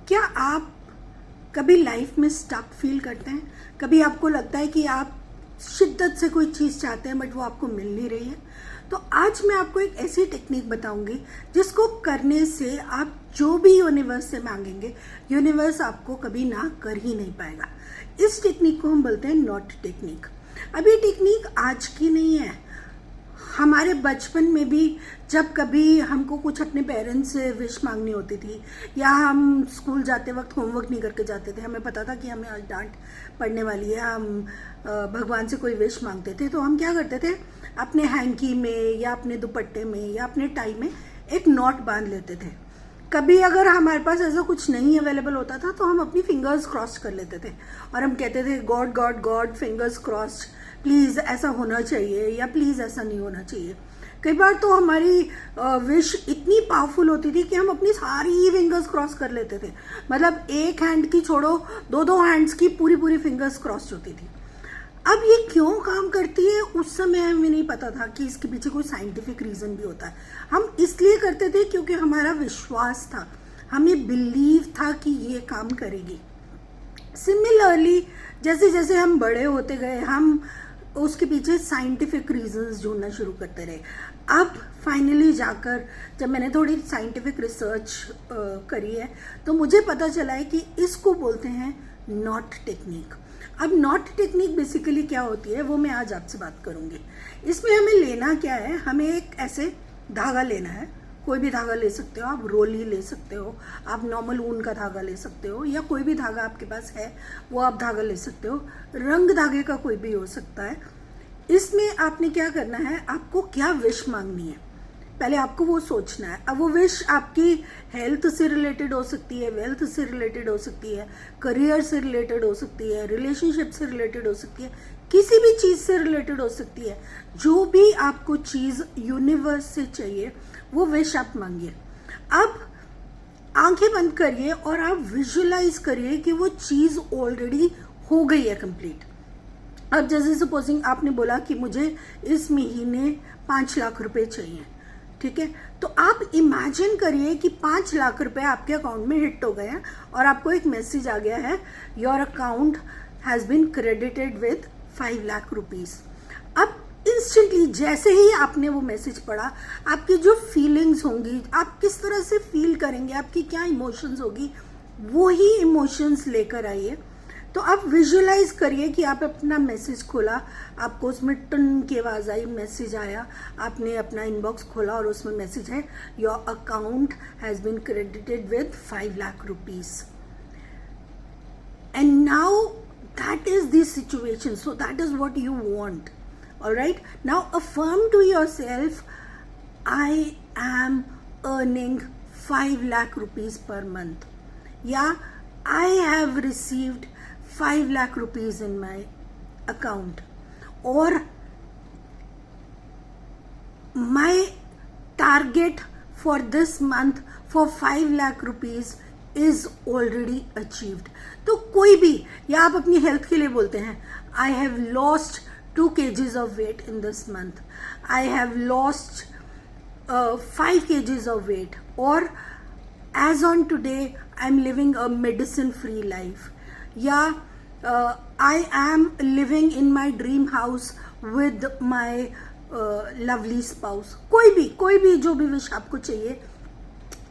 क्या आप कभी लाइफ में स्टक फील करते हैं? कभी आपको लगता है कि आप शिद्दत से कोई चीज़ चाहते हैं बट वो आपको मिल नहीं रही है? तो आज मैं आपको एक ऐसी टेक्निक बताऊंगी जिसको करने से आप जो भी यूनिवर्स से मांगेंगे, यूनिवर्स आपको कभी ना कर ही नहीं पाएगा। इस टेक्निक को हम बोलते हैं नॉट टेक्निक। अब ये टेक्निक आज की नहीं है, हमारे बचपन में भी जब कभी हमको कुछ अपने पेरेंट्स से विश मांगनी होती थी, या हम स्कूल जाते वक्त होमवर्क नहीं करके जाते थे, हमें पता था कि हमें आज डांट पड़ने वाली है, हम भगवान से कोई विश मांगते थे, तो हम क्या करते थे, अपने हैंकी में या अपने दुपट्टे में या अपने टाई में एक नॉट बांध लेते थे। कभी अगर हमारे पास ऐसा कुछ नहीं अवेलेबल होता था तो हम अपनी फिंगर्स क्रॉस कर लेते थे और हम कहते थे God God God fingers crossed, please ऐसा होना चाहिए या प्लीज़ ऐसा नहीं होना चाहिए। कई बार तो हमारी विश इतनी पावरफुल होती थी कि हम अपनी सारी फिंगर्स क्रॉस कर लेते थे, मतलब एक हैंड की छोड़ो, दो हैंड्स की पूरी फिंगर्स क्रॉस होती थी। अब ये क्यों काम करती है उस समय हमें नहीं पता था कि इसके पीछे कोई साइंटिफिक रीज़न भी होता है। हम इसलिए करते थे क्योंकि हमारा विश्वास था, हमें बिलीव था कि ये काम करेगी। सिमिलरली जैसे जैसे हम बड़े होते गए, हम उसके पीछे साइंटिफिक रीजंस ढूंढना शुरू करते रहे। अब फाइनली जाकर जब मैंने थोड़ी साइंटिफिक रिसर्च करी है तो मुझे पता चला है कि इसको बोलते हैं नॉट टेक्निक। अब नॉट टेक्निक बेसिकली क्या होती है वो मैं आज आपसे बात करूंगी। इसमें हमें लेना क्या है, हमें एक ऐसे धागा लेना है, कोई भी धागा ले सकते हो आप, रोली ले सकते हो आप, नॉर्मल ऊन का धागा ले सकते हो, या कोई भी धागा आपके पास है वो आप धागा ले सकते हो, रंग धागे का कोई भी हो सकता है। इसमें आपने क्या करना है, आपको क्या विश मांगनी है पहले आपको वो सोचना है। अब वो विश आपकी हेल्थ से रिलेटेड हो सकती है, वेल्थ से रिलेटेड हो सकती है, करियर से रिलेटेड हो सकती है, रिलेशनशिप से रिलेटेड हो सकती है, किसी भी चीज़ से रिलेटेड हो सकती है। जो भी आपको चीज़ यूनिवर्स से चाहिए वो विश आप मांगिए। अब आंखें बंद करिए और आप विजुअलाइज करिए कि वो चीज़ ऑलरेडी हो गई है कंप्लीट। अब जैसे सपोजिंग आपने बोला कि मुझे इस महीने 5 लाख रुपए चाहिए, ठीक है, तो आप इमेजिन करिए कि 5 लाख रुपए आपके अकाउंट में हिट हो गए हैं और आपको एक मैसेज आ गया है, your account has been credited with 5 lakh rupees. अब इंस्टेंटली जैसे ही आपने वो मैसेज पढ़ा, आपकी जो फीलिंग्स होंगी, आप किस तरह से फील करेंगे, आपकी क्या इमोशंस होगी, वो ही इमोशंस लेकर आइए। तो आप विजुअलाइज करिए कि आप अपना मैसेज खोला, आपको उसमें टन की आवाज़ आई, मैसेज आया, आपने अपना इनबॉक्स खोला और उसमें मैसेज है, your account has been credited with 5 lakh rupees. And now that is the situation, so that is what you want. Alright, now affirm to yourself, I am earning 5 lakh rupees per month. Yeah, I have received 5 lakh rupees in my account. Or my target for this month for 5 lakh rupees is already achieved. तो कोई भी, या आप अपनी health के लिए बोलते हैं, I have lost 2 kgs of weight in this month. I have lost 5 kgs of weight. Or as on today, I'm living a medicine-free life. Yeah, I am living in my dream house with my lovely spouse. कोई भी जो भी wish आपको चाहिए,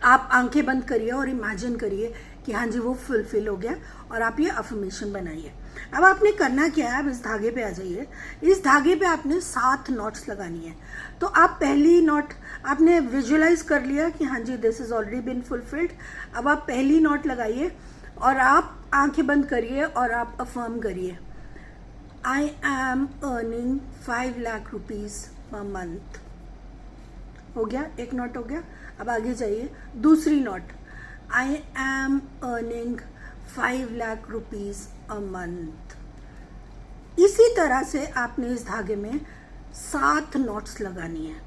आप आंखें बंद करिए और इमेजिन करिए कि हाँ जी वो फुलफिल हो गया, और आप ये अफर्मेशन बनाइए। अब आपने करना क्या है, आप इस धागे पे आ जाइए। इस धागे पे आपने 7 नॉट्स लगानी है। तो आप पहली नॉट आपने विजुअलाइज कर लिया कि हाँ जी this is already been fulfilled. अब आप पहली नॉट लगाइए और आप आंखें बंद करिए और आप अफर्म करिए, I am earning 5 lakh rupees per month. हो गया, एक नॉट हो गया। अब आगे जाइए, दूसरी not, I am earning 5 lakh rupees a month. इसी तरह से आपने इस धागे में 7 नॉट्स लगानी है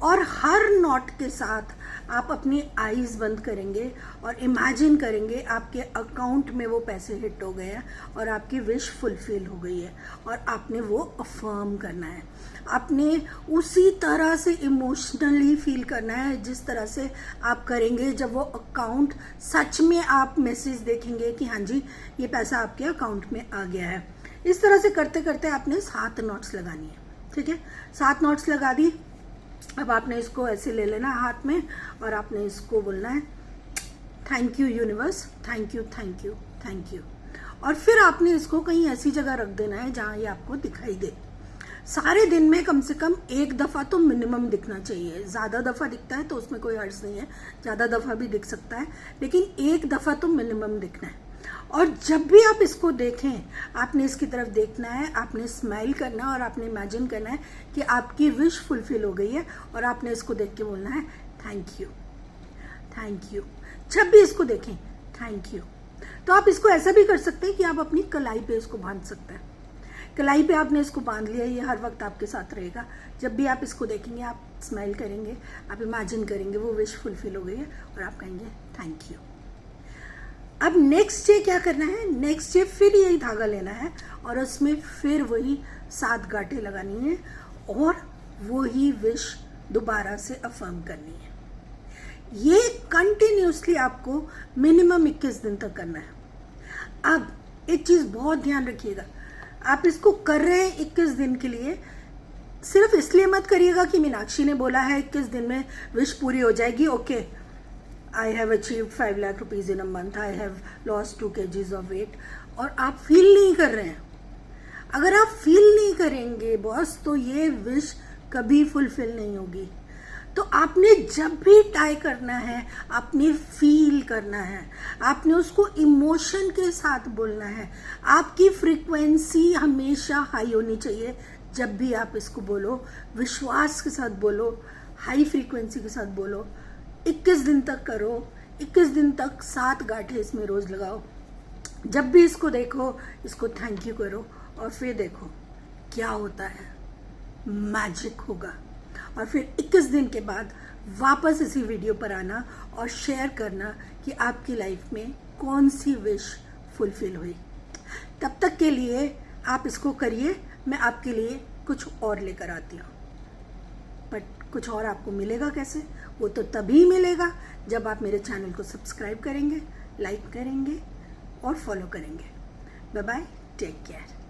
और हर नॉट के साथ आप अपनी आईज बंद करेंगे और इमेजिन करेंगे आपके अकाउंट में वो पैसे हिट हो गए हैं और आपकी विश फुलफिल हो गई है, और आपने वो अफर्म करना है। आपने उसी तरह से इमोशनली फील करना है जिस तरह से आप करेंगे जब वो अकाउंट सच में आप मैसेज देखेंगे कि हाँ जी ये पैसा आपके अकाउंट में आ गया है। इस तरह से करते करते आपने 7 नोट्स लगानी है, ठीक है। 7 नोट्स लगा दी। अब आपने इसको ऐसे ले लेना हाथ में और आपने इसको बोलना है thank you universe, thank you thank you thank you. और फिर आपने इसको कहीं ऐसी जगह रख देना है जहां ये आपको दिखाई दे। सारे दिन में कम से कम 1 दफ़ा तो मिनिमम दिखना चाहिए। ज़्यादा दफ़ा दिखता है तो उसमें कोई हर्ज नहीं है, ज़्यादा दफ़ा भी दिख सकता है, लेकिन 1 दफ़ा तो मिनिमम दिखना है। और जब भी आप इसको देखें आपने इसकी तरफ देखना है, आपने स्माइल करना और आपने इमेजिन करना है कि आपकी विश फुलफिल हो गई है, और आपने इसको देख के बोलना है थैंक यू थैंक यू। जब भी इसको देखें थैंक यू। तो आप इसको ऐसा भी कर सकते हैं कि आप अपनी कलाई पे इसको बांध सकते हैं। कलाई पे आपने इसको बांध लिया, ये हर वक्त आपके साथ रहेगा। जब भी आप इसको देखेंगे आप स्माइल करेंगे, आप इमेजिन करेंगे वो विश फुलफिल हो गई है और आप कहेंगे थैंक यू। अब नेक्स्ट डे क्या करना है, नेक्स्ट डे फिर यही धागा लेना है और उसमें फिर वही 7 गांठें लगानी है और वही विश दोबारा से अफर्म करनी है। ये कंटिन्यूसली आपको मिनिमम 21 दिन तक करना है। अब एक चीज बहुत ध्यान रखिएगा, आप इसको कर रहे हैं 21 दिन के लिए, सिर्फ इसलिए मत करिएगा कि मीनाक्षी ने बोला है 21 दिन में विश पूरी हो जाएगी। Okay, I have achieved 5 lakh rupees in a month, I have lost 2 kgs of weight, और आप फील नहीं कर रहे हैं। अगर आप फील नहीं करेंगे बॉस तो ये विश कभी फुलफिल नहीं होगी। तो आपने जब भी ट्राई करना है आपने फील करना है, आपने उसको इमोशन के साथ बोलना है। आपकी फ्रीक्वेंसी हमेशा हाई होनी चाहिए। जब भी आप इसको बोलो विश्वास के साथ बोलो, हाई फ्रीक्वेंसी के साथ बोलो। 21 दिन तक करो, 21 दिन तक 7 गांठें इसमें रोज लगाओ। जब भी इसको देखो इसको थैंक यू करो और फिर देखो क्या होता है, मैजिक होगा। और फिर 21 दिन के बाद वापस इसी वीडियो पर आना और शेयर करना कि आपकी लाइफ में कौन सी विश फुलफिल हुई। तब तक के लिए आप इसको करिए, मैं आपके लिए कुछ और लेकर आती हूँ। बट कुछ और आपको मिलेगा कैसे, वो तो तभी मिलेगा जब आप मेरे चैनल को सब्सक्राइब करेंगे, लाइक करेंगे और फॉलो करेंगे। Bye bye, take care.